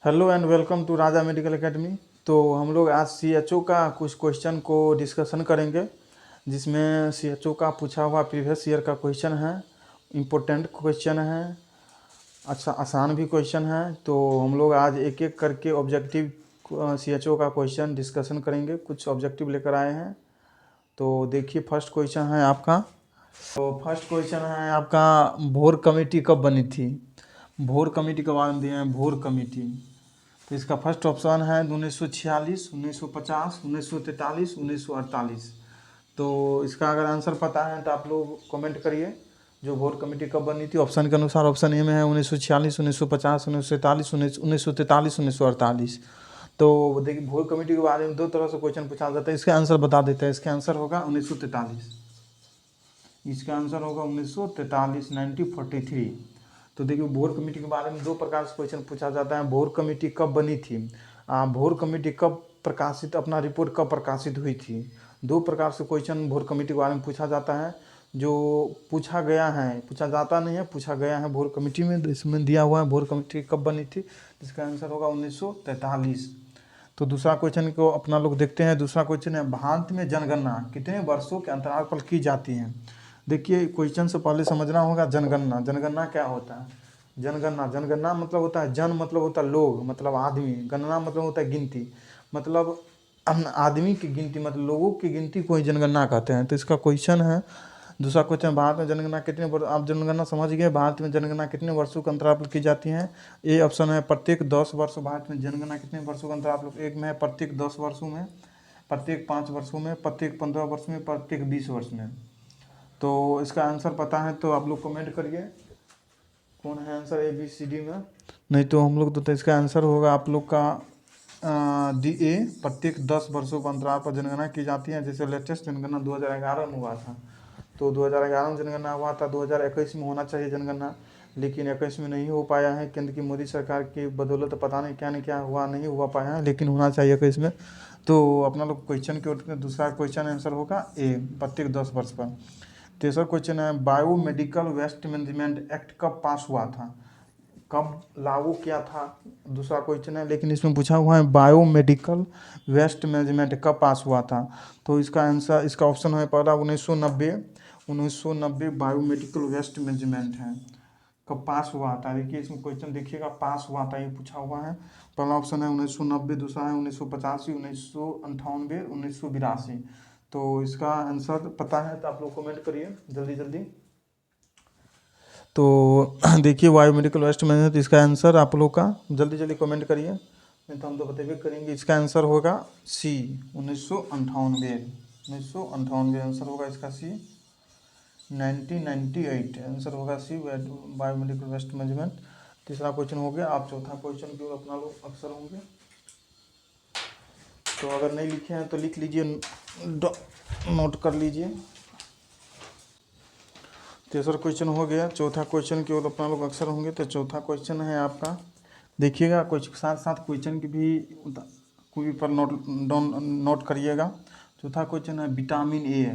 Hello and welcome to Raja medical academy. तो हम लोग आज सीएचओ का कुछ क्वेश्चन को डिस्कशन करेंगे, जिसमें सीएचओ का पूछा हुआ प्रीवियस ईयर का क्वेश्चन है, इम्पोर्टेंट क्वेश्चन है, अच्छा आसान भी क्वेश्चन है। तो हम लोग आज एक एक करके ऑब्जेक्टिव सीएचओ का क्वेश्चन डिस्कशन करेंगे। कुछ ऑब्जेक्टिव लेकर आए हैं। तो देखिए फर्स्ट क्वेश्चन है आपका। तो फर्स्ट क्वेश्चन है आपका, भोर कमेटी कब बनी थी? भोर कमेटी कब नाम दिए हैं? भोर कमेटी। तो इसका फर्स्ट ऑप्शन है 1946, 1950, 1943, 1948। तो इसका अगर आंसर पता है तो आप लोग कमेंट करिए। जो भोर कमेटी कब बनी थी ऑप्शन के अनुसार, ऑप्शन ए में है 1946, 1950, 1943, 1943, 1948। तो देखिए भोर कमेटी के बारे में दो तरह से क्वेश्चन पूछा जाता है। इसका आंसर बता देते हैं। इसका आंसर होगा 1943। इसका आंसर होगा 1943, 1943। तो देखिए भोर कमेटी के बारे में दो प्रकार से क्वेश्चन पूछा जाता है। भोर कमेटी कब बनी थी, भोर कमेटी कब प्रकाशित, अपना रिपोर्ट कब प्रकाशित हुई थी। दो प्रकार से क्वेश्चन भोर कमेटी के बारे में पूछा जाता है। जो पूछा गया है, पूछा जाता नहीं है, पूछा गया है भोर कमेटी में। तो इसमें दिया हुआ है भोर कमेटी कब बनी थी, इसका आंसर होगा 1943। तो दूसरा क्वेश्चन को अपना लोग देखते हैं। दूसरा क्वेश्चन है, भारत में जनगणना कितने वर्षों के अंतराल पर की जाती है? देखिए क्वेश्चन से पहले समझना होगा जनगणना। जनगणना क्या होता है? जनगणना मतलब होता है, जन मतलब होता है लोग, मतलब आदमी, गणना मतलब होता है गिनती, मतलब आदमी की गिनती, मतलब लोगों की गिनती को ही जनगणना कहते हैं। तो इसका क्वेश्चन है, दूसरा क्वेश्चन, भारत में जनगणना कितने वर्ष, आप जनगणना समझ गए, भारत में जनगणना कितने वर्षों के अंतराल पर की जाती है? ए ऑप्शन है प्रत्येक 10 वर्ष। भारत में जनगणना कितने वर्षों के अंतराल पर? एक में है प्रत्येक 10 वर्षों में, प्रत्येक 5 वर्षों में, प्रत्येक 15 वर्ष में, प्रत्येक 20 वर्ष में। तो इसका आंसर पता है तो आप लोग कमेंट करिए कौन है answer A B C D में। नहीं तो हम लोग तो इसका आंसर होगा आप लोग का डी ए, प्रत्येक 10 वर्षों के अंतराल पर जनगणना की जाती है। जैसे लेटेस्ट जनगणना 2011 में हुआ था। तो 2011 में जनगणना हुआ था, 2021 में होना चाहिए जनगणना, लेकिन 21 में नहीं हो पाया है। केंद्र की मोदी सरकार की बदौलत पता नहीं क्या हुआ, नहीं हुआ पाया है, लेकिन होना चाहिए 21 में। तो अपना लोग क्वेश्चन के दूसरा क्वेश्चन आंसर होगा ए, प्रत्येक 10 वर्ष पर। तीसरा क्वेश्चन है, बायोमेडिकल वेस्ट मैनेजमेंट एक्ट कब पास हुआ था? कब लागू किया था? दूसरा क्वेश्चन है, लेकिन इसमें पूछा हुआ है बायोमेडिकल वेस्ट मैनेजमेंट कब पास हुआ था। तो इसका आंसर, इसका ऑप्शन है पहला 1990। 1990 बायोमेडिकल वेस्ट मैनेजमेंट है, कब पास हुआ था। देखिए इसमें क्वेश्चन देखिएगा, पास हुआ था ये पूछा हुआ है। पहला ऑप्शन है 1990, दूसरा है 1985, 1998, 1982। तो इसका आंसर पता है तो आप लोग कमेंट करिए जल्दी जल्दी। तो देखिए बायोमेडिकल वेस्ट मैनेजमेंट, तो इसका आंसर आप लोग का जल्दी जल्दी कमेंट करिए, नहीं तो हम तो बतेबे करेंगे। इसका आंसर होगा सी, 1998। 1998 आंसर होगा इसका सी। 1998 आंसर होगा सी, बायोमेडिकल वेस्ट मैनेजमेंट। तीसरा क्वेश्चन हो गया। आप चौथा क्वेश्चन की ओर अपना लोग अक्सर होंगे। तो अगर नहीं लिखे हैं तो लिख लीजिए, नोट कर लीजिए। तीसरा क्वेश्चन हो गया। चौथा क्वेश्चन की ओर अपना लोग अक्सर होंगे। तो चौथा क्वेश्चन है आपका, देखिएगा कुछ साथ साथ क्वेश्चन की भी कोई पर नोट करिएगा। चौथा क्वेश्चन है विटामिन ए।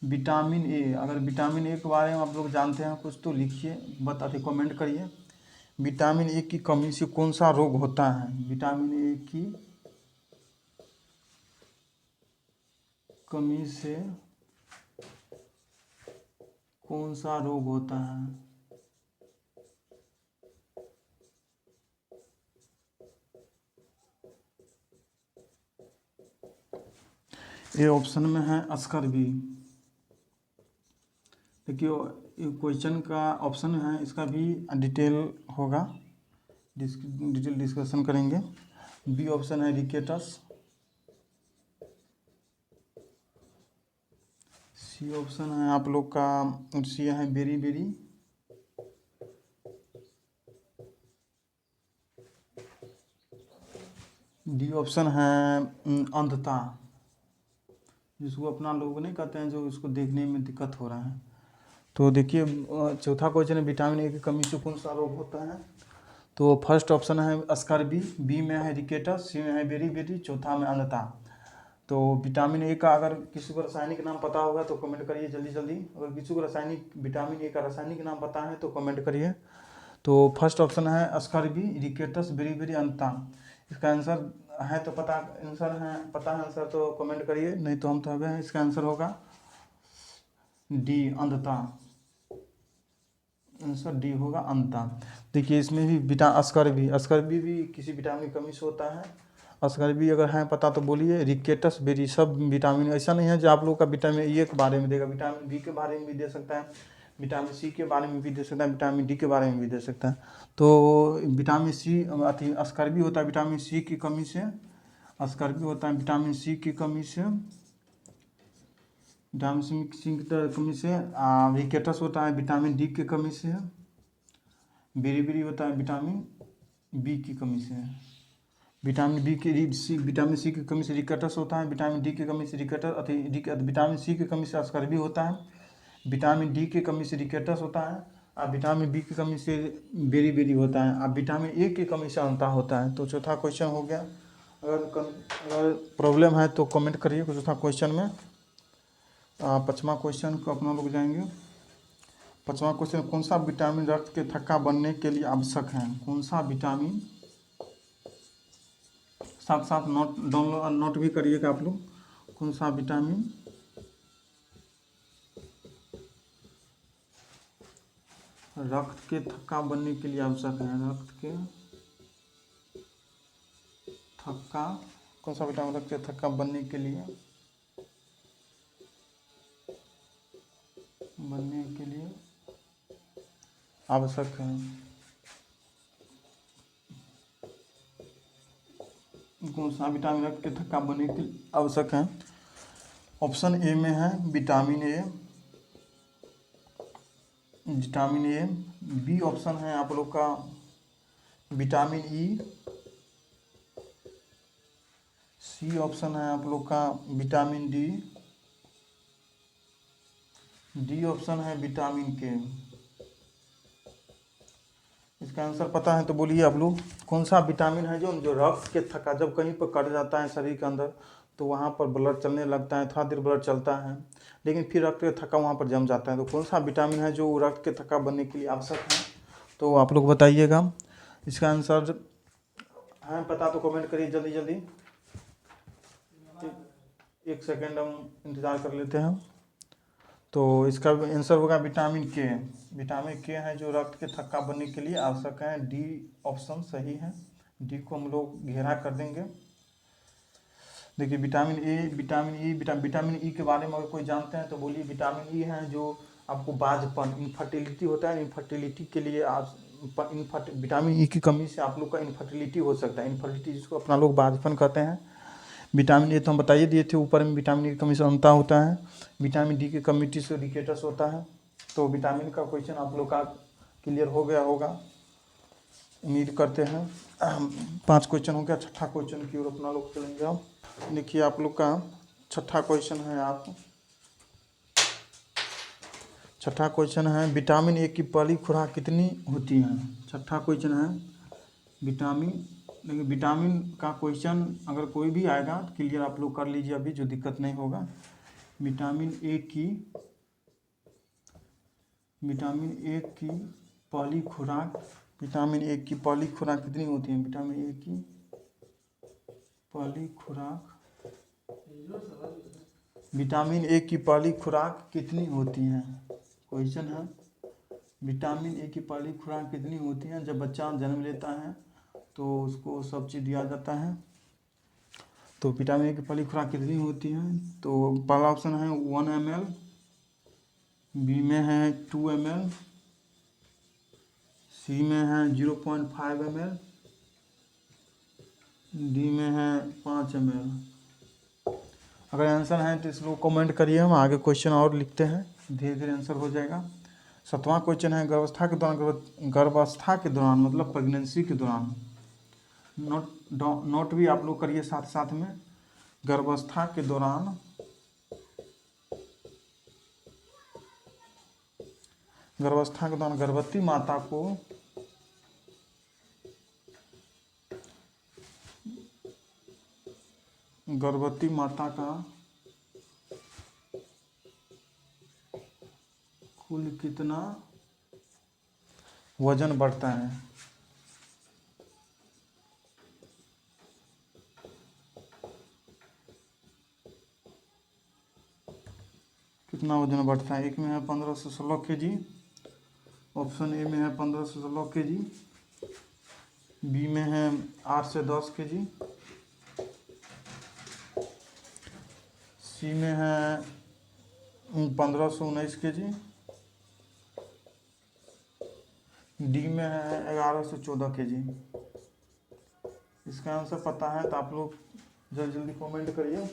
विटामिन ए, अगर विटामिन ए के बारे में आप लोग जानते हैं कुछ तो लिखिए, बताते कमेंट करिए। विटामिन ए की कमी से कौन सा रोग होता है? विटामिन ए की कमी से कौन सा रोग होता है? ये ऑप्शन में है अस्कर-बी। देखिए क्वेश्चन का ऑप्शन है, इसका भी डिटेल होगा, डिटेल डिस्कशन करेंगे। बी ऑप्शन है रिकेटस। सी ऑप्शन है आप लोग का, सी है बेरी बेरी। डी ऑप्शन है अंधता, जिसको अपना लोग नहीं कहते हैं, जो इसको देखने में दिक्कत हो रहा है। तो देखिए चौथा क्वेश्चन है विटामिन ए की कमी से कौन सा रोग होता है। तो फर्स्ट ऑप्शन है अस्कर-बी, बी में है रिकेटस, सी में है बेरी बेरी, चौथा में अंधता। तो विटामिन ए का अगर किसी को रासायनिक नाम पता होगा तो कमेंट करिए जल्दी जल्दी। अगर किसी को रासायनिक विटामिन ए का रासायनिक नाम पता है तो कमेंट करिए। तो फर्स्ट ऑप्शन है अस्कर्बी रिकेटस बेरी अंता। इसका आंसर है तो पता है आंसर तो कमेंट करिए, नहीं तो हम तो हमें इसका आंसर होगा डी अंधता। आंसर डी होगा अंता। देखिए इसमें भी अस्कर्बी भी किसी विटामिन की कमी से होता है। अस्कर्बी अगर है पता तो बोलिए। रिकेटस बेरी सब विटामिन, ऐसा नहीं है जो आप लोग का विटामिन ए के बारे में देगा, विटामिन बी के बारे में भी दे सकता है, विटामिन सी के बारे में भी दे सकता है, विटामिन डी के बारे में भी दे सकता है। तो विटामिन सी अस्कर्बी होता है विटामिन सी की कमी से। अस्कर्बी होता है विटामिन सी की कमी से, विटामिन सी की कमी से। रिकेटस होता है विटामिन डी की कमी से। बेरी होता है विटामिन बी की कमी से। विटामिन सी की कमी से रिकेटस होता है, विटामिन डी की कमी से विटामिन सी की कमी से अस्कर्बी होता है, विटामिन डी की कमी से रिकेटस होता है, और विटामिन बी की कमी से बेरी होता है, और विटामिन ए की कमी से अंता होता है। तो चौथा क्वेश्चन हो गया। अगर प्रॉब्लम है तो कमेंट करिए चौथा क्वेश्चन में। पाँचवा क्वेश्चन को अपना लोग जाएंगे। पाँचवा क्वेश्चन, कौन सा विटामिन रक्त के थक्का बनने के लिए आवश्यक है? कौन सा विटामिन, साथ साथ नोट भी करिएगा आप लोग, कौन सा विटामिन रक्त के थक्का बनने के लिए आवश्यक है? रक्त के थक्का, कौन सा विटामिन रक्त के थक्का बनने के लिए आवश्यक है? कौन सा विटामिन रक्त के थक्का बनने के लिए आवश्यक है? ऑप्शन ए में है विटामिन ए, बी ऑप्शन है आप लोग का विटामिन ई, सी ऑप्शन है आप लोग का विटामिन डी, डी ऑप्शन है विटामिन के। इसका आंसर पता है तो बोलिए आप लोग, कौन सा विटामिन है जो रक्त के थक्का, जब कहीं पर कट जाता है शरीर के अंदर तो वहाँ पर ब्लड चलने लगता है, थोड़ा देर ब्लड चलता है, लेकिन फिर रक्त के थक्का वहाँ पर जम जाता है। तो कौन सा विटामिन है जो रक्त के थक्का बनने के लिए आवश्यक है? तो आप लोग बताइएगा। इसका आंसर है पता तो कमेंट करिए जल्दी जल्दी। एक सेकेंड हम इंतज़ार कर लेते हैं। तो इसका आंसर होगा विटामिन के। विटामिन के है जो रक्त के थक्का बनने के लिए आवश्यक है। डी ऑप्शन सही है, डी को हम लोग घेरा कर देंगे। देखिए विटामिन ई के बारे में अगर कोई जानते हैं तो बोलिए। विटामिन ई है जो आपको बाझपन, इनफर्टिलिटी होता है, इनफर्टिलिटी के लिए विटामिन ई की कमी से आप लोग का इनफर्टिलिटी हो सकता है। इनफर्टिलिटी जिसको अपना लोग बाझपन कहते हैं। विटामिन ए तो हम बताइए दिए थे ऊपर में, विटामिन ई की कमी से अंता होता है, विटामिन डी की कमी से रिकेटस होता है। तो विटामिन का क्वेश्चन आप लोग का क्लियर हो गया होगा, उम्मीद करते हैं। 5 क्वेश्चन हो गया, छठा क्वेश्चन की ओर अपना लोग चलेंगे। आप देखिए आप लोग का छठा क्वेश्चन है विटामिन ए की पहली खुराक कितनी होती है? छठा क्वेश्चन है विटामिन का क्वेश्चन अगर कोई भी आएगा तो क्लियर आप लोग कर लीजिए अभी, जो दिक्कत नहीं होगा। विटामिन ए की पहली खुराक कितनी होती है? विटामिन ए की पहली खुराक कितनी होती है? क्वेश्चन है विटामिन ए की पहली खुराक कितनी होती है? जब बच्चा जन्म लेता है तो उसको सब चीज़ दिया जाता है। तो विटामिन ए की पहली खुराक कितनी होती है? तो पहला ऑप्शन है 1 ml, बी में है 2 ml, सी में है 0.5 ml, डी में है 5 ml। अगर आंसर है तो इसको कमेंट करिए, हम आगे क्वेश्चन और लिखते हैं, धीरे धीरे आंसर हो जाएगा। 7वां क्वेश्चन है गर्भावस्था के दौरान मतलब प्रेगनेंसी के दौरान, नोट भी आप लोग करिए साथ साथ में। गर्भावस्था के दौरान गर्भवती माता को का कुल कितना वजन बढ़ता है? कितना वजन बढ़ता है? एक में है 15 से 16 kg, ऑप्शन ए में है 15 से 16 kg, बी में है 8 से 10 kg, सी में है 15 से 19 kg, डी में है 11 से 14 kg। इसका आंसर पता है तो आप लोग जल्दी जल्दी कमेंट करिए।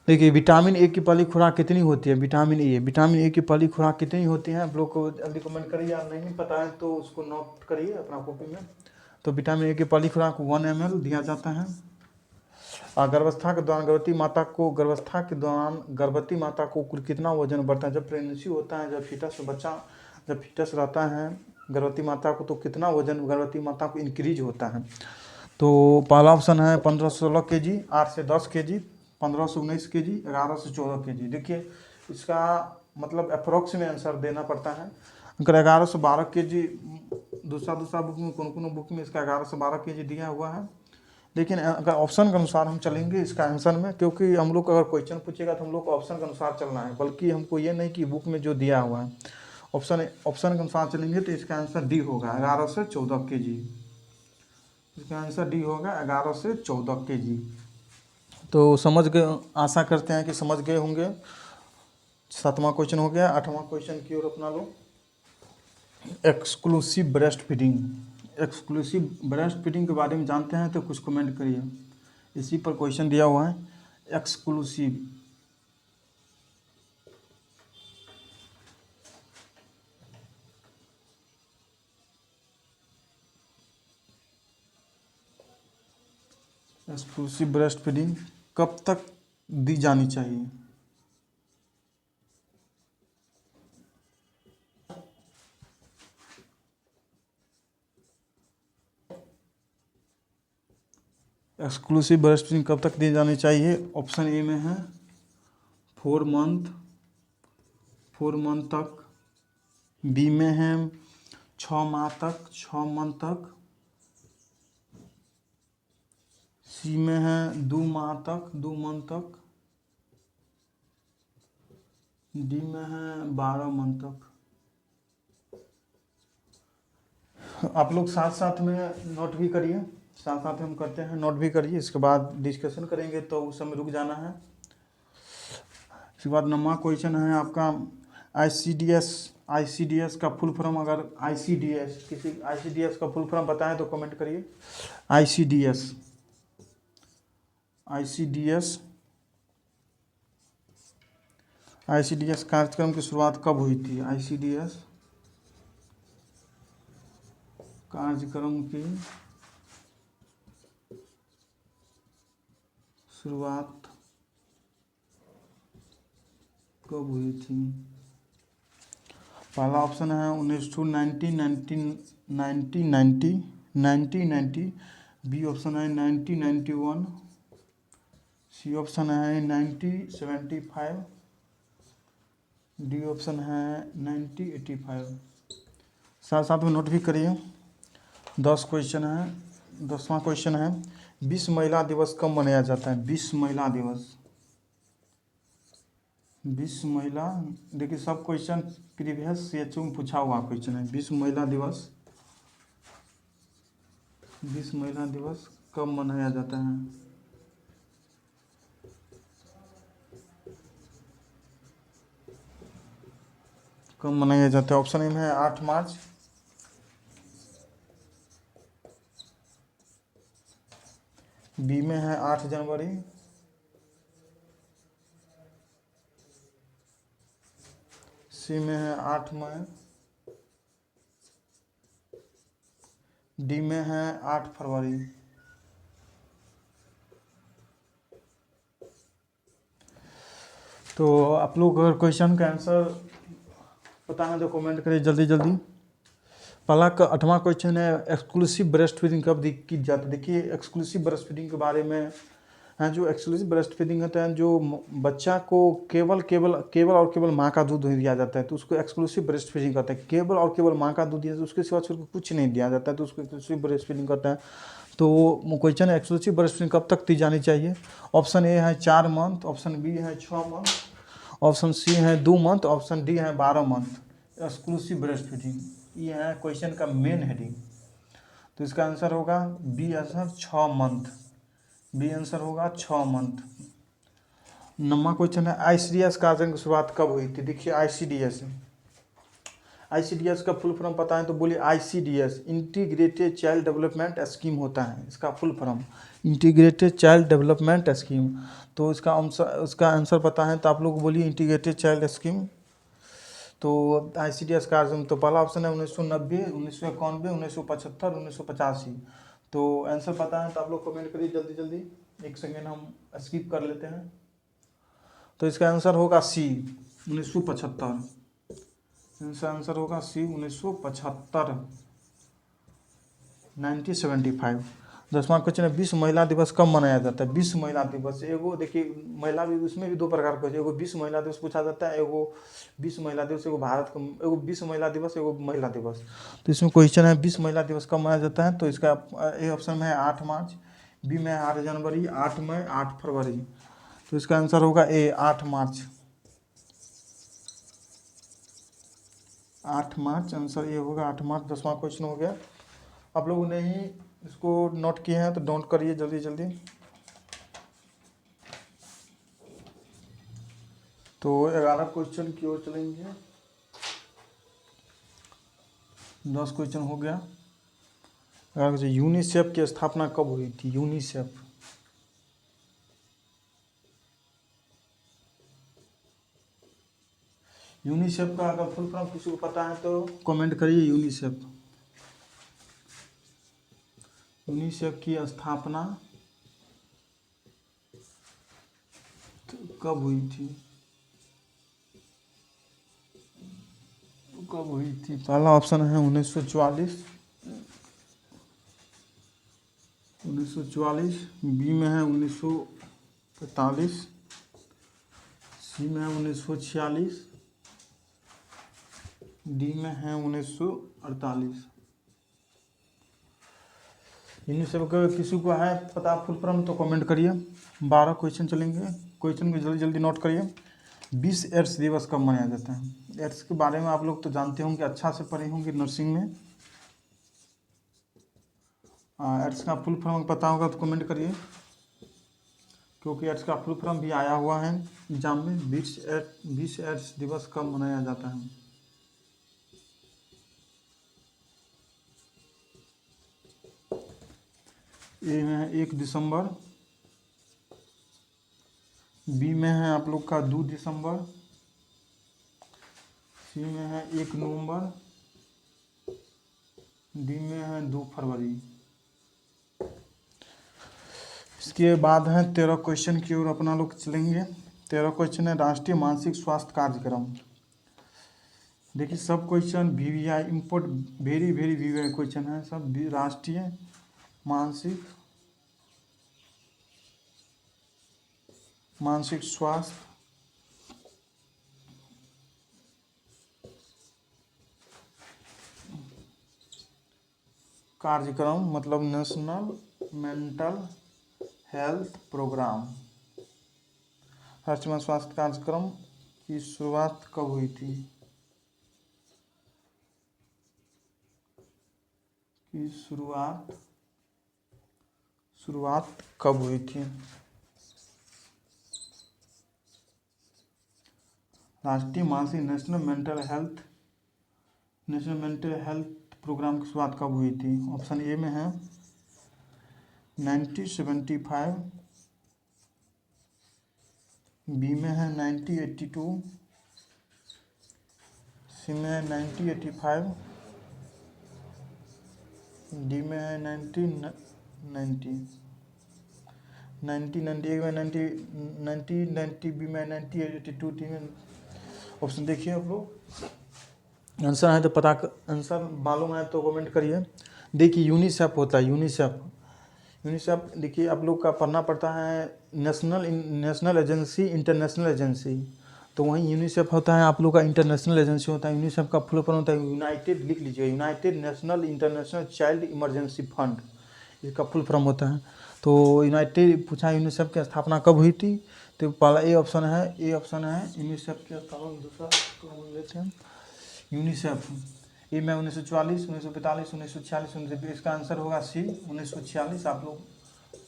देखिए विटामिन ए की पहली खुराक कितनी होती है? विटामिन ए की पहली खुराक कितनी होती है? आप लोग को जल्दी कमेंट करिए। या नहीं पता है तो उसको नोट करिए अपना कॉपी में। तो विटामिन ए की पहली खुराक 1 ml दिया जाता है। गर्भावस्था के दौरान गर्भवती माता को कुल कितना वजन बढ़ता है? जब प्रेगनेंसी होता है, जब फीटस रहता है गर्भवती माता को, तो कितना वजन गर्भवती माता को इंक्रीज होता है? तो पहला ऑप्शन है 15 से 16 kg, 8 से 10 kg, 15 से 19 kg, 11 से 14 kg। देखिए इसका मतलब अप्रोक्स में आंसर देना पड़ता है। अगर 11 से 12 kg दूसरा बुक में कौन बुक में इसका 11 से 12 kg दिया हुआ है। लेकिन अगर ऑप्शन के अनुसार हम चलेंगे इसका आंसर में, क्योंकि हम लोग अगर क्वेश्चन पूछेगा तो हम लोग को ऑप्शन के अनुसार चलना है, बल्कि हमको ये नहीं कि बुक में जो दिया हुआ है। ऑप्शन के अनुसार चलेंगे तो इसका आंसर डी होगा 11 से 14 kg। इसका आंसर डी होगा 11 से 14 kg। तो समझ गए, आशा करते हैं कि समझ गए होंगे। 7वां क्वेश्चन हो गया। 8वां क्वेश्चन की ओर अपना लो। एक्सक्लूसिव ब्रेस्ट फीडिंग के बारे में जानते हैं तो कुछ कमेंट करिए। इसी पर क्वेश्चन दिया हुआ है। एक्सक्लूसिव ब्रेस्ट फीडिंग कब तक दी जानी चाहिए? एक्सक्लूसिव ब्रेस्ट फीडिंग कब तक दी जानी चाहिए? ऑप्शन ए में है 4 मंथ तक, बी में है 6 माह तक, 6 मंथ तक, सी में है 2 माह तक, 2 मंथ तक, डी में है 12 मंथ तक। आप लोग साथ साथ में नोट भी करिए, साथ साथ में हम करते हैं, नोट भी करिए, इसके बाद डिस्कशन करेंगे तो उस समय रुक जाना है। इसके बाद 9वां क्वेश्चन है आपका ICDS का फुल फॉर्म। अगर ICDS का फुल फॉर्म बताएं तो कमेंट करिए। ICDS कार्यक्रम की शुरुआत कब हुई थी? ICDS कार्यक्रम की शुरुआत कब हुई थी? पहला ऑप्शन है 1990, बी ऑप्शन है 1991, सी ऑप्शन है 1975, डी ऑप्शन है 1985। साथ साथ में नोट भी करिए। 10वां क्वेश्चन है विश्व महिला दिवस कब मनाया जाता है? विश्व महिला देखिए सब क्वेश्चन प्रीवियस CHO में पूछा हुआ क्वेश्चन है। विश्व महिला दिवस कब मनाया जाता है? ऑप्शन ए में है 8 मार्च, बी में है 8 जनवरी, सी में है 8 मई, डी में है 8 फरवरी। तो आप लोग अगर क्वेश्चन का आंसर पता है तो कमेंट करिए जल्दी जल्दी। पहला का 8वां क्वेश्चन है एक्सक्लूसिव ब्रेस्ट फीडिंग कब की जाती है? देखिए एक्सक्लूसिव ब्रेस्ट फीडिंग के बारे में हैं जो एक्सक्लूसिव ब्रेस्ट फीडिंग होता है, जो बच्चा को केवल माँ का दूध दिया जाता है तो उसको एक्सक्लूसिव ब्रेस्ट फीडिंग करते हैं। केवल और केवल माँ का दूध दिया जाता है, उसके सिवा उसको कुछ नहीं दिया जाता है तो उसको एक्सक्लूसिव ब्रेस्ट फीडिंग करता है। तो क्वेश्चन है एक्सक्लूसिव ब्रेस्ट फीडिंग कब तक दी जानी चाहिए। ऑप्शन ए है 4 मंथ, ऑप्शन बी है 6 मंथ, ऑप्शन सी है 2 मंथ, ऑप्शन डी है 12 मंथ। एक्सक्लूसिव ब्रेस्ट फीडिंग ये है क्वेश्चन का मेन हेडिंग। तो इसका आंसर होगा B answer 6 month. B answer होगा 6 मंथ। नंबर क्वेश्चन है आईसीडीएस कार्यक्रम की शुरुआत कब हुई थी। देखिए आईसीडीएस का फुल फॉर्म पता है तो बोलिए ICDS integrated child development scheme होता है इसका full form, integrated child development scheme. तो इसका आंसर पता है तो आप लोग बोलिए इंटीग्रेटेड चाइल्ड स्कीम। तो आईसीडीएस का तो पहला ऑप्शन है 1990, 1991, 1975, 1985। तो आंसर पता है तो आप लोग कमेंट करिए जल्दी जल्दी, एक सेकेंड हम स्किप कर लेते हैं। तो इसका आंसर होगा सी 1975। इसका आंसर होगा सी 1975, 1975। 10वां क्वेश्चन है विश्व महिला दिवस कब मनाया जाता है। विश्व महिला दिवस एगो देखिए महिला भी उसमें भी 2 प्रकार के, एगो विश्व महिला दिवस पूछा जाता है, एगो विश्व महिला दिवस एगो भारत का, एगो विश्व महिला दिवस एगो महिला दिवस। तो इसमें क्वेश्चन है विश्व महिला दिवस कब मनाया जाता है। तो इसका ए ऑप्शन में है 8 मार्च, बी में 8 जनवरी, 8 मई, 8 फरवरी। तो इसका आंसर होगा ए 8 मार्च। 8 मार्च आंसर ये होगा 8 मार्च। 10वां क्वेश्चन हो गया। आप लोगों ने ही इसको नोट किए हैं तो नोट करिए जल्दी जल्दी। तो 11 क्वेश्चन की ओर चलेंगे। 10 क्वेश्चन हो गया। यूनिसेफ की स्थापना कब हुई थी। यूनिसेफ का अगर फुल फॉर्म किसी को पता है तो कमेंट करिए। यूनिसेफ की स्थापना कब हुई थी। पहला ऑप्शन है 1944, बी में है 1945, सी में है 1946, डी में है 1948। यूनिसेफ का किसी को है पता फुल फॉर्म तो कमेंट करिए। 12 क्वेश्चन चलेंगे। क्वेश्चन को जल्दी जल्दी नोट करिए। विश्व एड्स दिवस कब मनाया जाता है। एड्स के बारे में आप लोग तो जानते होंगे, अच्छा से पढ़े होंगे नर्सिंग में। एड्स का फुल फॉर्म पता होगा तो कमेंट करिए, क्योंकि एड्स का फुल फॉर्म भी आया हुआ है एग्जाम में। विश्व एड्स दिवस कब मनाया जाता है। ए में है 1 दिसंबर, बी में है आप लोग का 2 दिसंबर, सी में है 1 नवंबर, डी में है 2 फरवरी। इसके बाद है 13 क्वेश्चन की ओर अपना लोग चलेंगे। 13 क्वेश्चन है राष्ट्रीय मानसिक स्वास्थ्य कार्यक्रम। देखिए सब question VVI import very VVI question है सब। राष्ट्रीय मानसिक स्वास्थ्य कार्यक्रम मतलब नेशनल मेंटल हेल्थ प्रोग्राम। राष्ट्रीय स्वास्थ्य कार्यक्रम की शुरुआत कब हुई थी। शुरुआत कब हुई थी। राष्ट्रीय मानसिक नेशनल मेंटल हेल्थ प्रोग्राम की शुरुआत कब हुई थी। ऑप्शन ए में है 1975, बी में है 1982, सी में है 1985, डी में है 1990, एक में 1990, बी में 1982, डी में। ऑप्शन देखिए आप लोग। आंसर है तो आंसर मालूम है तो कमेंट करिए। देखिए यूनिसेफ होता है, यूनिसेफ देखिए आप लोग का पढ़ना पड़ता है नेशनल एजेंसी, इंटरनेशनल एजेंसी। तो वहीं यूनिसेफ होता है आप लोग का इंटरनेशनल एजेंसी होता है। यूनिसेफ का फुल फॉर्म होता है यूनाइटेड, लिख लीजिए, United national international child emergency fund, इसका फुल फॉर्म होता है। तो यूनाइटेड पूछा यूनिसेफ की स्थापना कब हुई थी, तो पहला ए ऑप्शन है, यूनिसेफ की स्थापना। दूसरा लेते हैं यूनिसेफ, ये में 1944, 1945, 1946, 1920, इसका आंसर होगा सी 1946। आप लोग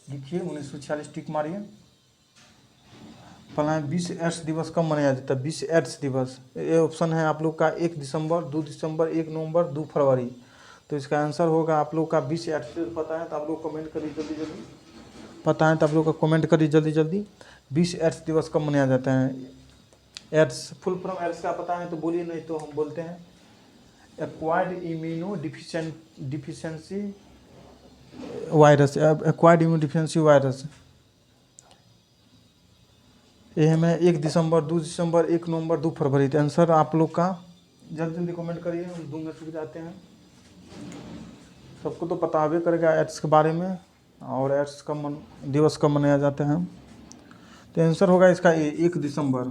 लिखिए 1946, टिक मारिए। पहला विश्व एड्स दिवस कब मनाया जाता है, विश्व एड्स दिवस, ये ऑप्शन है आप लोग का 1 दिसंबर, 2 दिसंबर, 1 नवंबर, 2 फरवरी। तो इसका आंसर होगा आप लोग का विश्व एड्स दिवस। पता है तो आप लोग कमेंट करिए जल्दी जल्दी, पता है तो आप लोग का कमेंट करिए जल्दी जल्दी। विश्व एड्स दिवस कब मनाया जाता है? एड्स फुल फॉर्म एड्स का पता है तो बोलिए, नहीं तो हम बोलते हैं acquired immuno deficiency virus, acquired immuno deficiency virus. ये हमें 1 दिसंबर, 2 दिसंबर, 1 नवंबर, 2 फरवरी। तो आंसर आप लोग का जल्दी जल्दी कमेंट करिए, हम 2 मिनट रुक जाते हैं। सबको तो पता भी करेगा एड्स के बारे में, और एड्स का दिवस कब मनाया जाता है। तो आंसर होगा इसका 1 दिसंबर।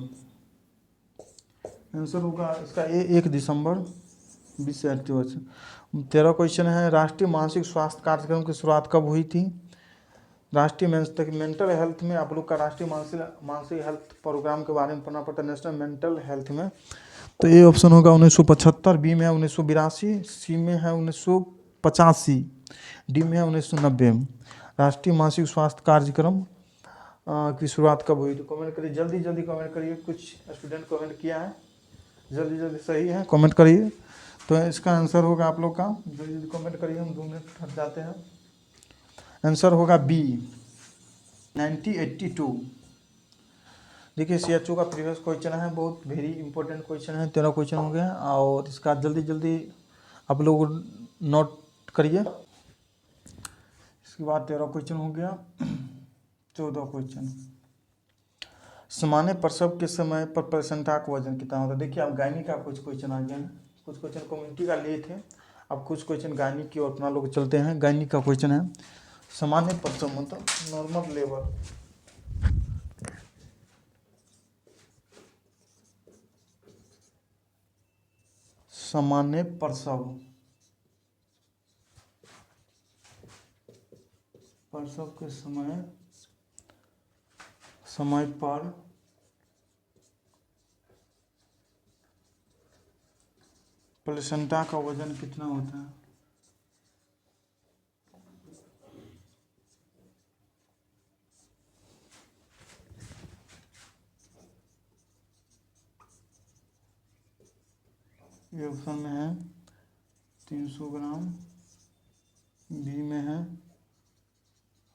आंसर होगा इसका 1 दिसंबर, विश्व एड्स दिवस। 13 क्वेश्चन है, राष्ट्रीय मानसिक स्वास्थ्य कार्यक्रम की शुरुआत कब हुई थी? राष्ट्रीय मेंटल हेल्थ में आप लोग का राष्ट्रीय मानसिक हेल्थ प्रोग्राम के बारे में पढ़ना पड़ता है, नेशनल मेंटल हेल्थ में। तो ये ऑप्शन होगा 1975, बी में है 1982, सी में है 1985, डी में है 1990। राष्ट्रीय मानसिक स्वास्थ्य कार्यक्रम की शुरुआत कब हुई? तो कमेंट करिए जल्दी जल्दी, कमेंट करिए। कुछ स्टूडेंट कमेंट किया है, जल्दी जल्दी सही है कमेंट करिए। तो इसका आंसर होगा आप लोग का, जल्दी जल्दी कमेंट करिए, हम 2 मिनट हट जाते हैं। आंसर होगा बी 1982। देखिए CHO का प्रीवियस क्वेश्चन है, बहुत वेरी इंपॉर्टेंट क्वेश्चन है, 13 क्वेश्चन हो गया, और इसका जल्दी जल्दी आप लोग नोट करिए। इसके बाद 13 क्वेश्चन हो गया। 14 क्वेश्चन, सामान्य प्रसव के समय पर प्लेसेंटा का वजन कितना होता है? देखिए आप गायनी का कुछ क्वेश्चन आ गया है, कुछ क्वेश्चन कम्युनिटी का लिए थे, अब कुछ क्वेश्चन गायनी की ओर अपना लोग चलते हैं। गायनी का क्वेश्चन है, सामान्य प्रसव मतलब नॉर्मल लेवल, सामान्य प्रसव, प्रसव के समय पर प्लेसेंटा का वजन कितना होता है? ये ऑप्शन में है 300 ग्राम, बी में है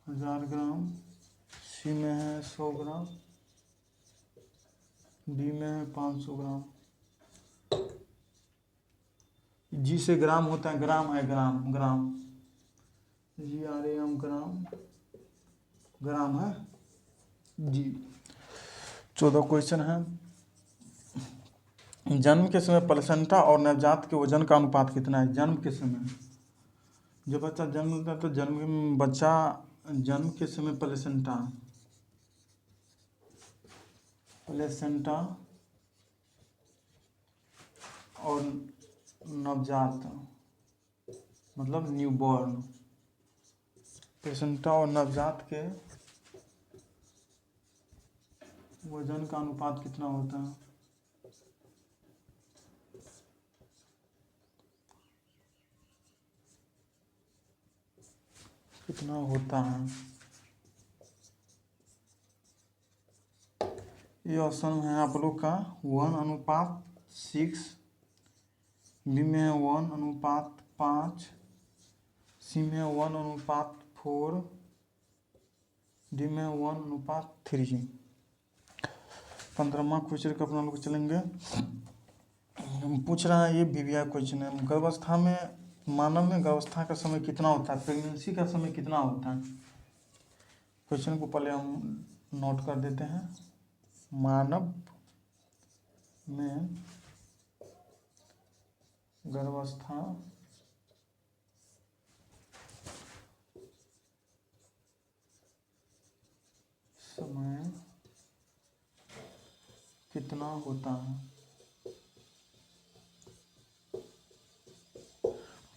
1000 ग्राम, सी में है 100 ग्राम, डी में है 500 ग्राम। जी से ग्राम होता है, ग्राम है, ग्राम, GRAM, ग्राम है जी। 14 क्वेश्चन है, जन्म के समय प्लेसेंटा और नवजात के वजन का अनुपात कितना है? जन्म के समय, जब बच्चा जन्म लेता है तो जन्म के समय प्लेसेंटा और नवजात मतलब न्यूबॉर्न, प्लेसेंटा और नवजात के वजन का अनुपात कितना होता है? कितना होता है? ये ऑप्शन है आप लोग का 1:6, बी में है 1:5, सी में 1:4, डी में 1:3। 15वां क्वेश्चन का अपना लोग चलेंगे। पूछ रहा है, ये BVI क्वेश्चन है, गर्भावस्था में, मानव में गर्भावस्था का समय कितना होता है? प्रेगनेंसी का समय कितना होता है? क्वेश्चन को पहले हम नोट कर देते हैं। मानव में गर्भावस्था कितना होता है।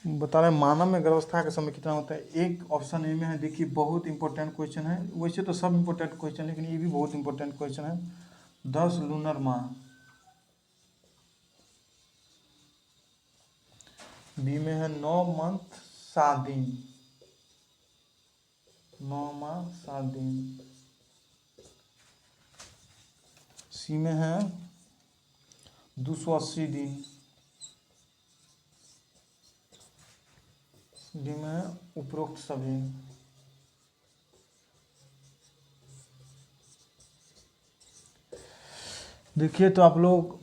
बता रहे मानव में गर्भावस्था का समय कितना होता है। एक ऑप्शन ए में है, देखिए बहुत इंपॉर्टेंट क्वेश्चन है, वैसे तो सब इंपॉर्टेंट क्वेश्चन, लेकिन ये भी बहुत इंपॉर्टेंट क्वेश्चन है। 10 लूनर माह। बी में है 9 मंथ 7 दिन, 9 माह 7 दिन। सी में है 280 दिन। डी में है उपरोक्त सभी। देखिए तो आप लोग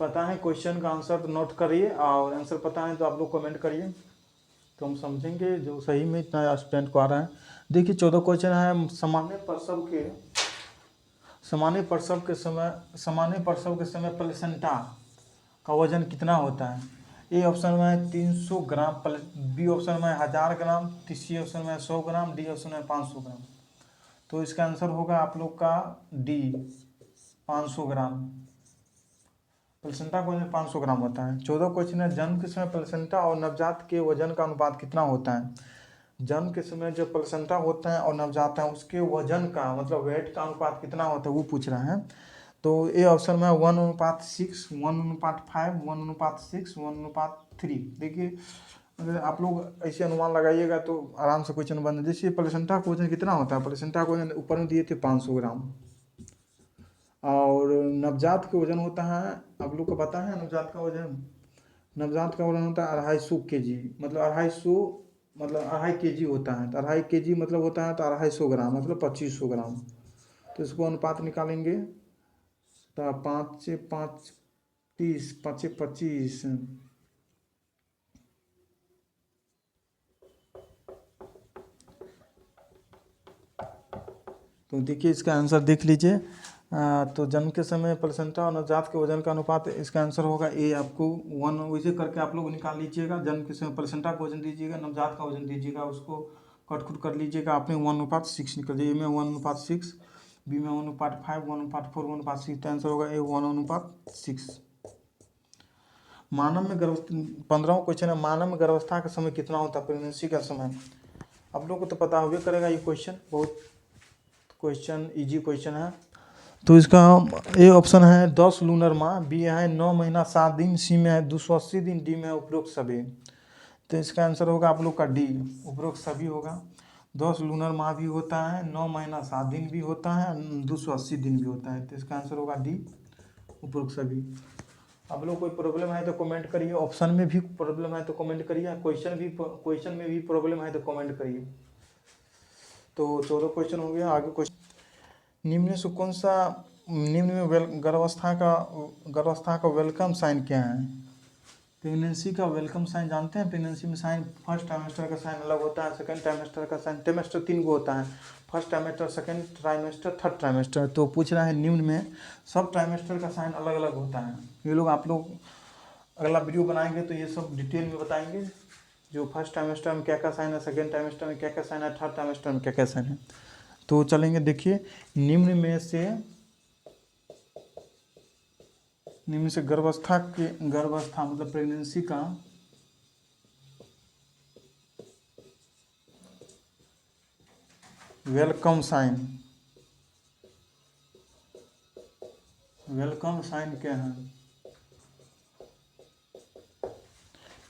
पता है क्वेश्चन का आंसर तो नोट करिए, और आंसर पता है तो आप लोग कमेंट करिए, तो हम समझेंगे जो सही में इतना स्टूडेंट को आ रहा है। देखिए 14 क्वेश्चन है। सामान्य प्रसव के समय प्लेसेंटा का वजन कितना होता है। ए ऑप्शन में है 300 ग्राम, बी ऑप्शन में है 1000 ग्राम, सी ऑप्शन में है 100 ग्राम, डी ऑप्शन में 500 ग्राम। तो इसका आंसर होगा आप लोग का डी, 500 ग्राम। प्लेसेंटा का वजन 500 ग्राम होता है। 14 क्वेश्चन है, जन्म के समय प्लेसेंटा और नवजात के वजन का अनुपात कितना होता है। जन्म के समय जो प्लेसेंटा होता है और नवजात है उसके वजन का मतलब वेट का अनुपात कितना होता है वो पूछ रहा है। तो ए ऑप्शन में 1:6, 1:5, 1:6, 1:3। देखिए अगर आप लोग ऐसे अनुमान लगाइएगा तो आराम से क्वेश्चन बन। जैसे प्लेसेंटा का वजन कितना होता है, प्लेसेंटा का वजन ऊपर में दिए थे 500 ग्राम, और नवजात का वजन होता है, आप लोग को पता है नवजात का वजन। नवजात का वजन होता है 250 kg, मतलब 2.5 kg होता है। तो 2.5 kg मतलब होता है तो 250 ग्राम मतलब 2500 ग्राम। तो इसको अनुपात निकालेंगे तो 5 से 5 30, 5 से 25, तो देखिए इसका आंसर देख लीजिए। तो जन्म के समय प्लेसेंटा और नवजात के वजन का अनुपात, इसका आंसर होगा ए। आपको 1 वैसे करके आप लोग निकाल लीजिएगा। जन्म के समय प्लेसेंटा का वजन दीजिएगा, नवजात का वजन दीजिएगा, उसको कट कर लीजिएगा। आपने 1:6 निकल जाए। ए में 1:6, बी में 1:5, 1:4, 1:6। आंसर होगा ए, 1:6। मानव में 15वां क्वेश्चन है, मानव में गर्भावस्था का समय कितना होता है, प्रेगनेंसी का समय। आप लोग को तो पता होगा करेगा ये क्वेश्चन, बहुत क्वेश्चन इजी क्वेश्चन है। तो इसका ए ऑप्शन है 10 लूनर माह, बी है 9 महीना 7 दिन, सी में है 280 दिन, डी में है उपरोक्त सभी। तो इसका आंसर होगा आप लोग का डी, उपरोक्त सभी होगा। 10 लूनर माह भी होता है, 9 महीना 7 दिन भी होता है, 280 दिन भी होता है। तो इसका आंसर होगा डी, उपरोक्त सभी। आप लोग कोई प्रॉब्लम है तो कमेंट करिए, ऑप्शन में भी प्रॉब्लम है तो कमेंट करिए, क्वेश्चन में भी प्रॉब्लम है तो कमेंट करिए। तो 14 क्वेश्चन हो गया। आगे क्वेश्चन, निम्न में गर्भावस्था का वेलकम साइन क्या है। प्रेगनेंसी का वेलकम साइन जानते हैं। प्रेगनेंसी में साइन, फर्स्ट ट्राइमेस्टर का साइन अलग होता है, सेकंड ट्राइमेस्टर का साइन, ट्राइमेस्टर 3 को होता है, first trimester, second trimester, third trimester. तो पूछ रहा है निम्न में सब ट्राइमेस्टर का साइन अलग अलग होता है। ये लोग आप लोग अगला वीडियो बनाएंगे तो ये सब डिटेल में बताएंगे, जो फर्स्ट ट्राइमेस्टर में क्या क्या साइन है, सेकंड ट्राइमेस्टर में क्या क्या साइन है, थर्ड ट्राइमेस्टर में क्या क्या साइन है। तो चलेंगे, देखिए निम्न से गर्भावस्था मतलब प्रेगनेंसी का वेलकम साइन क्या है।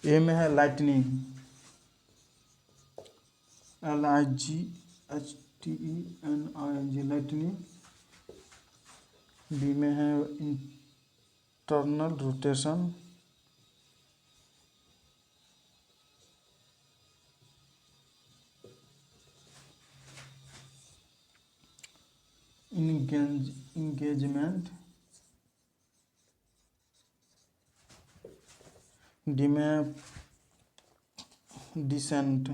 ए में है लाइटनिंग, LIGHTENING, लाइटनिंग। बी में है इंटरनल रोटेशन, इंगेजमेंट। डी में डिसेंट।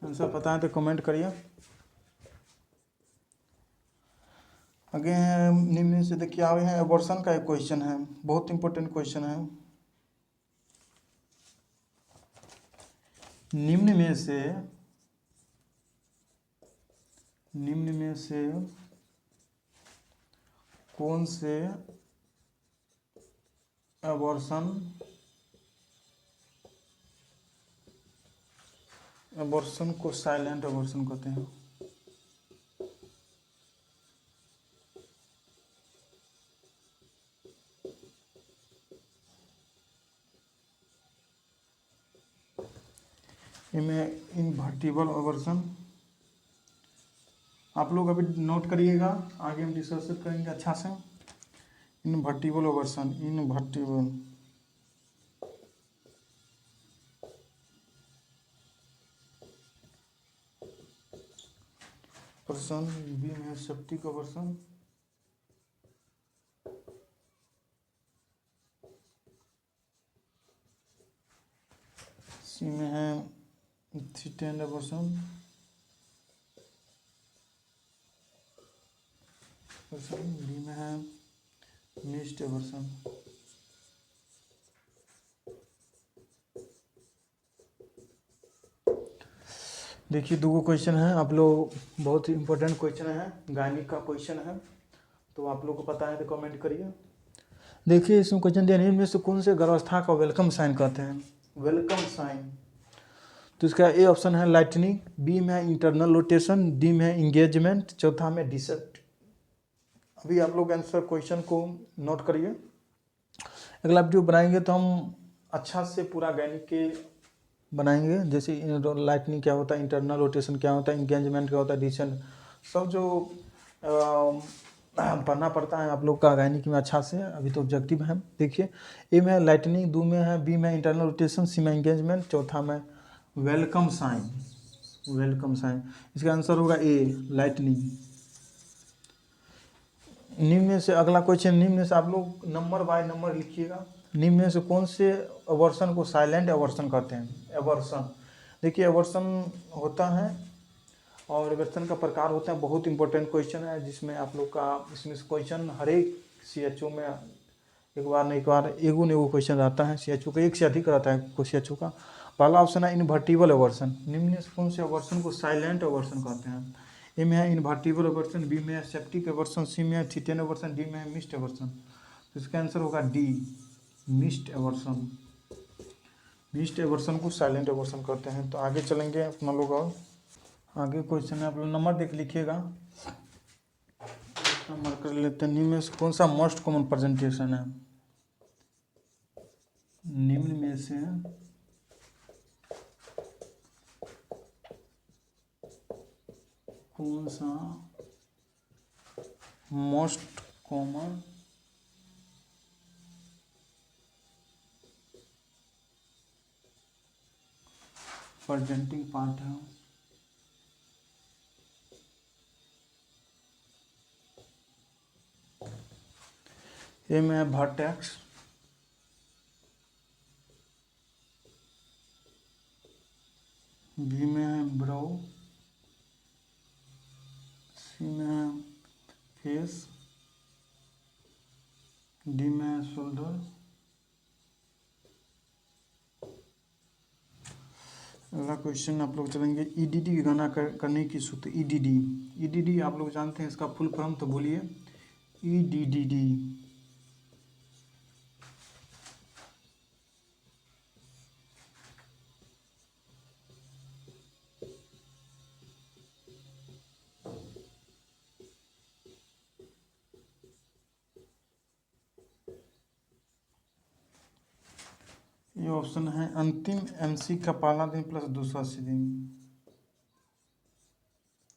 आंसर पता है तो कमेंट करिए। आगे है निम्न से, देखिए आगे है एबॉर्शन का एक क्वेश्चन है, बहुत इंपॉर्टेंट क्वेश्चन है। निम्न में से निम्न में से कौन से एबॉर्शन को साइलेंट एबॉर्शन कहते हैं? इनमें इनवर्टिबल एबॉर्शन, आप लोग अभी नोट करिएगा, आगे हम डिस्कस करेंगे अच्छा से। Invertible abortion, invertible abortion, B में सेप्टिक एबॉर्शन, सी में है थीटेंड एबॉर्शन, डी में है मिस्ड एबॉर्शन। देखिए दो क्वेश्चन है, आप लोग बहुत ही इंपॉर्टेंट क्वेश्चन है, गायनिक का क्वेश्चन है, तो आप लोग को पता है तो कमेंट करिए। देखिए इसमें क्वेश्चन दिया, इनमें से कौन से गर्भावस्था का वेलकम साइन कहते हैं? वेलकम साइन, तो इसका ए ऑप्शन है लाइटनिंग, बी में है इंटरनल रोटेशन, डी में है इंगेजमेंट, चौथा में डिसेप्ट। अभी आप लोग आंसर क्वेश्चन को नोट करिए। अगला वीडियो बनाएंगे तो हम अच्छा से पूरा गायनिक के बनाएंगे, जैसे लाइटनिंग क्या होता है, इंटरनल रोटेशन क्या होता है, इंगेजमेंट क्या होता है, डिसेंट, सब जो पढ़ना पड़ता है आप लोग का गायनिक में अच्छा से। अभी तो ऑब्जेक्टिव है। देखिए ए में लाइटनिंग, दो में है, बी में इंटरनल रोटेशन, सी में इंगेजमेंट, चौथा में वेलकम साइन। वेलकम साइन, इसका आंसर होगा ए लाइटनिंग। निम्न में से अगला क्वेश्चन, निम्न में से आप लोग नंबर बाय नंबर लिखिएगा। निम्न में से कौन से एबॉर्शन को साइलेंट एबॉर्शन कहते हैं? एबॉर्शन, देखिए एबॉर्शन होता है और एबॉर्शन का प्रकार होता है, बहुत इंपॉर्टेंट क्वेश्चन है, जिसमें आप लोग का इसमें क्वेश्चन हर एक CHO में एक बार नहीं, एक बार एगो न एगो क्वेश्चन रहता है। CHO का एक से अधिक रहता है CHO का। पहला ऑप्शन है इनवर्टिबल एबॉर्शन, निम्न में से कौन से एबॉर्शन को साइलेंट एबॉर्शन कहते हैं? ए में है इनवर्टिबल एबॉर्शन, बी में है सेप्टिक एबॉर्शन, सी में है थीटेन एबॉर्शन, डी में है मिस्ड एबॉर्शन। तो इसका आंसर होगा D missed abortion. Missed abortion को साइलेंट एबॉर्शन कहते हैं। तो आगे चलेंगे अपना लोग, और आगे क्वेश्चन है, आप लोग नंबर देख लिखिएगा। नंबर कर लेते हैं। निम्न में से कौन सा मोस्ट कॉमन प्रेजेंटेशन है? निम्न में से कौन सा मोस्ट कॉमन प्रेजेंटिंग पार्ट है? ए में है वर्टेक्स, बी में है ब्रो, सी में है फेस, डी में है शोल्डर। अगला क्वेश्चन आप लोग चलेंगे, EDD की गणना करने की सूत्र। EDD आप लोग जानते हैं, इसका फुल फॉर्म तो बोलिए। EDD, ये ऑप्शन है अंतिम MC का पहला दिन प्लस 280 दिन।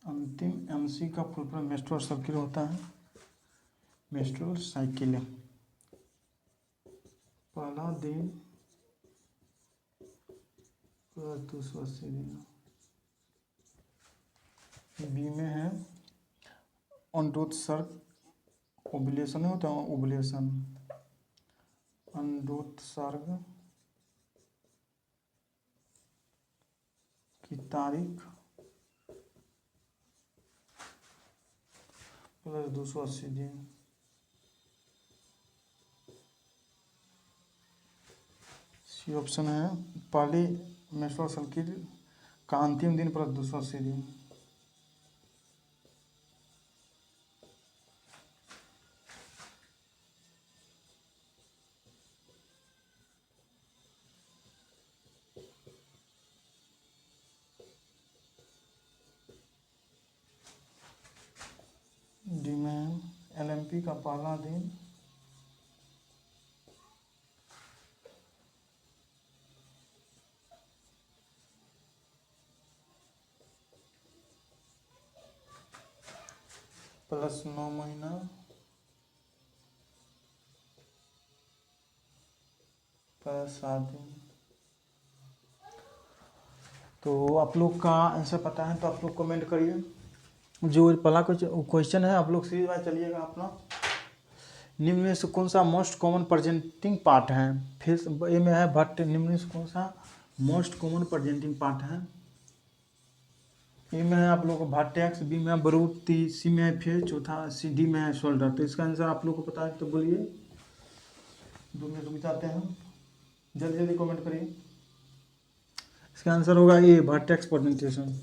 अंतिम MC का फुल फॉर्म मेंस्ट्रुअल साइकिल होता है, मेंस्ट्रुअल साइकिल। पहला दिन प्लस 280 दिन। बी में है अंडोत्सर्ग, ओबुलेशन होता है, ओबुलेशन, अंडोत्सर्ग की तारीख प्लस 280 दिन। सी ऑप्शन है पहली मेंस्ट्रुअल साइकिल का अंतिम दिन प्लस 280 दिन। LMP का पहला दिन प्लस 9 महीना प्लस 7 दिन। तो आप लोग का आंसर पता है तो आप लोग कमेंट करिए। जो पहला क्वेश्चन है आप लोग सीधे बात चलिएगा अपना। निम्न में से कौन सा मोस्ट कॉमन प्रेजेंटिंग पार्ट है? फिर ए में है भट्ट। निम्न में से कौन सा मोस्ट कॉमन प्रेजेंटिंग पार्ट है? ए में है आप लोग को वर्टेक्स, बी में है ब्रूट, सी में है फिर चौथा सी, डी में है शोल्डर। तो इसका आंसर आप लोग को पता है तो बोलिए। 2 मिनट बिताते हैं, जल्दी जल्दी कमेंट करिए। इसका आंसर होगा ये वर्टेक्स प्रेजेंटेशन।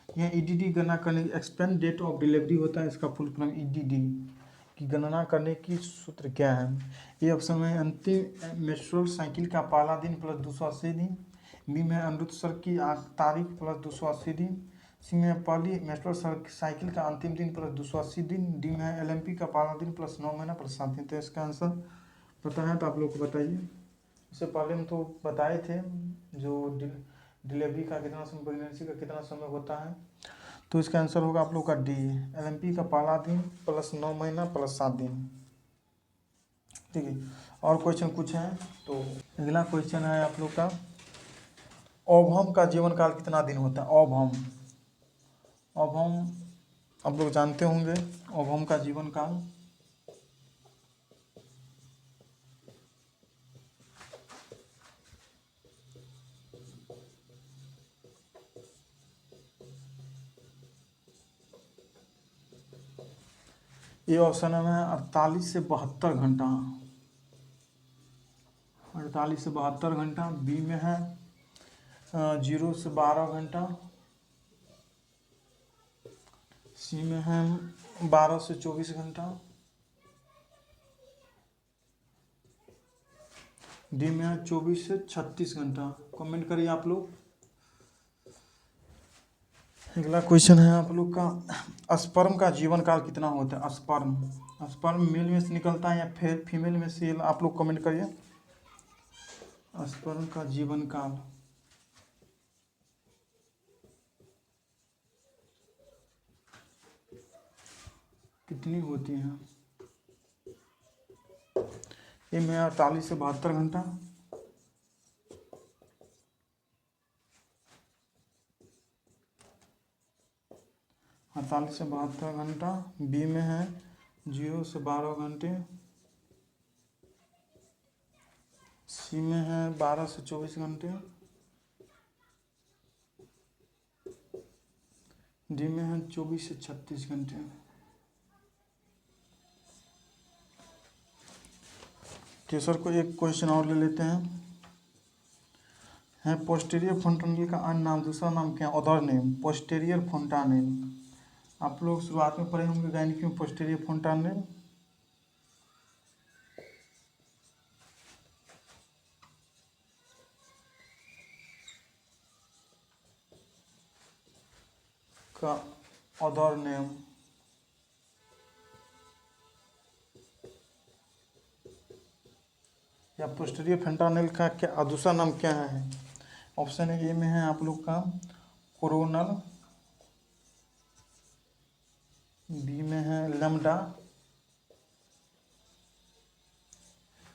यह ईडीडी गणना करने की एक्सपेंड डेट ऑफ डिलीवरी होता है, इसका फुल फॉर्म ईडीडी की गणना करने की सूत्र क्या है? ये ऑप्शन में अंतिम मेस्ट्रुअल साइकिल का पहला दिन प्लस 280 दिन, बी में अमृतसर की तारीख प्लस 280 दिन, सी में पहली मेस्ट्रुअल साइकिल का अंतिम दिन प्लस 280 दिन, डी में LMP का पहला दिन प्लस 9 महीना प्लस 7 दिन। तो इसका आंसर पता है तो आप लोग को बताइए। इससे पहले हम तो बताए थे जो डिलीवरी का कितना समय, प्रेगनेंसी का कितना समय होता है। तो इसका आंसर होगा आप लोग का डी, LMP का पहला दिन प्लस 9 महीना प्लस 7 दिन। ठीक है, और क्वेश्चन कुछ है तो अगला क्वेश्चन है आप लोग का, ओवम का जीवन काल कितना दिन होता है? ओवम आप लोग जानते होंगे ओवम का जीवन काल। ये ऑप्शन है 48 से 72 घंटा, 48 से 72 घंटा। बी में है 0 से 12 घंटा, सी में है 12 से 24 घंटा, डी में है 24 से 36 घंटा। कमेंट करिए आप लोग। अगला क्वेश्चन है आप लोग का, स्पर्म का जीवन काल कितना होता है? स्पर्म मेल में से निकलता है या फिर फीमेल में से? आप लोग कमेंट करिए। स्पर्म का जीवन काल कितनी होती है? ये में 48 से 72 घंटा, 48 से 72 घंटा। बी में है 0 से 12 घंटे, सी में है 12 से 24 घंटे, डी में है 24 से 36 घंटे। तेसर को एक क्वेश्चन और ले लेते हैं पोस्टीरियर फोंटानेल का अन्य नाम, दूसरा नाम क्या? Other name posterior fontanelle. आप लोग शुरुआत में पढ़े होंगे गायनिक में पोस्टीरियर फोंटानेल। का अदर नेम या पोस्टीरियर फोंटानेल का क्या दूसरा नाम क्या है? ऑप्शन ए में है आप लोग का कोरोनल, बी में है लैम्डा,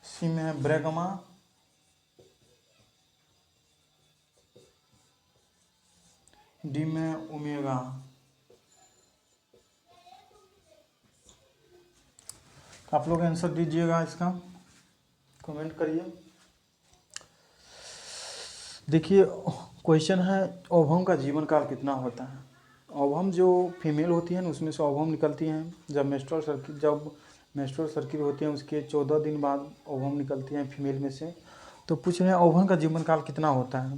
सी में है ब्रैगमा, डी में ओमेगा। आप लोग आंसर दीजिएगा इसका, कमेंट करिए। देखिए क्वेश्चन है ओवम का जीवन काल कितना होता है। ओवम जो फीमेल होती है ना उसमें से ओवम निकलती हैं जब मेंस्ट्रुअल सर्किल होते हैं उसके 14 दिन बाद ओवम निकलती हैं फीमेल में से। तो पूछ रहे हैं ओवम का जीवन काल कितना होता है।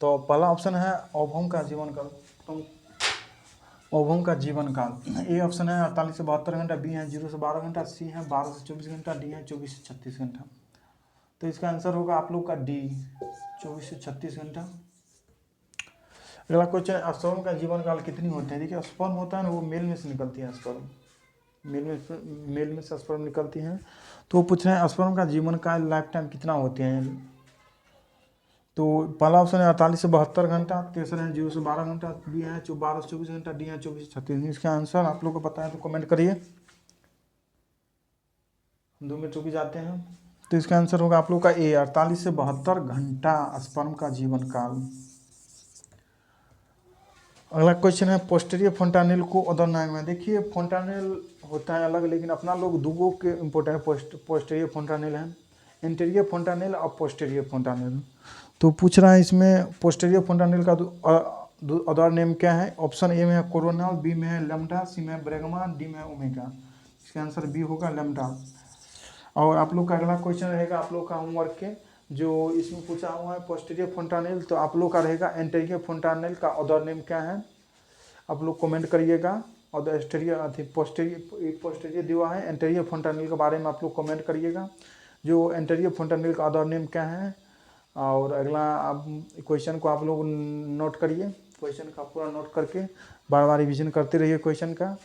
तो पहला ऑप्शन है ओवम का जीवन काल, तो ओवम का जीवन काल ए ऑप्शन है 48 से 72 घंटा, बी है 0 से 12 घंटा, सी है 12 से 24 घंटा, डी है 24 से 36 घंटा। तो इसका आंसर होगा आप लोग का डी, 24 से 36 घंटा। अगला क्वेश्चन, स्पर्म का जीवन काल कितनी होते हैं? देखिए स्पर्म होता है ना वो मेल में से निकलती है स्पर्म, मेल में से स्पर्म निकलती हैं। तो वो पूछ रहे हैं स्पर्म का जीवन काल लाइफ टाइम कितना होते हैं। तो पहला ऑप्शन है 48 से 72 घंटा, तीसरा है 0 से 12 घंटा, बी है 12 से 24 घंटा, डी है 24 से 36। इसका आंसर आप लोग को पता है तो कमेंट करिए। 2 मिनट रुक जाते हैं। तो इसका आंसर होगा आप लोग का ए 48 से 72 घंटा स्पर्म का जीवन काल। अगला क्वेश्चन है पोस्टेरियर फोंटानेल को अदर नाम में। देखिए फोंटानेल होता है अलग, लेकिन अपना लोग दूगो के इम्पोर्टेंट पोस्टेरियर फोंटानेल है, इंटीरियर फोंटानेल और पोस्टेरियर फोंटानेल। तो पूछ रहा है इसमें पोस्टेरियर फोंटानेल का अदर नेम क्या है। ऑप्शन ए में है कोरोनल, बी में है लैम्ब्डा, सी में है ब्रैगमा, डी में है ओमेगा। इसका आंसर बी होगा लैम्ब्डा। और आप लोग का अगला क्वेश्चन रहेगा आप लोग का होमवर्क के, जो इसमें पूछा हुआ है पोस्टेरियर फोंटानेल, तो आप लोग का रहेगा एंटीरियर फोंटानेल का अदर नेम क्या है। आप लोग कमेंट करिएगा। और एस्टेरियर पोस्टेरियर दिया है, एंटीरियर फोंटानेल के बारे में आप लोग कमेंट करिएगा, जो एंटीरियर फोंटानेल का अदर नेम क्या है। और अगला आप क्वेश्चन को आप लोग नोट करिए, क्वेश्चन का पूरा नोट करके बार बार रिविजन करते रहिए क्वेश्चन का।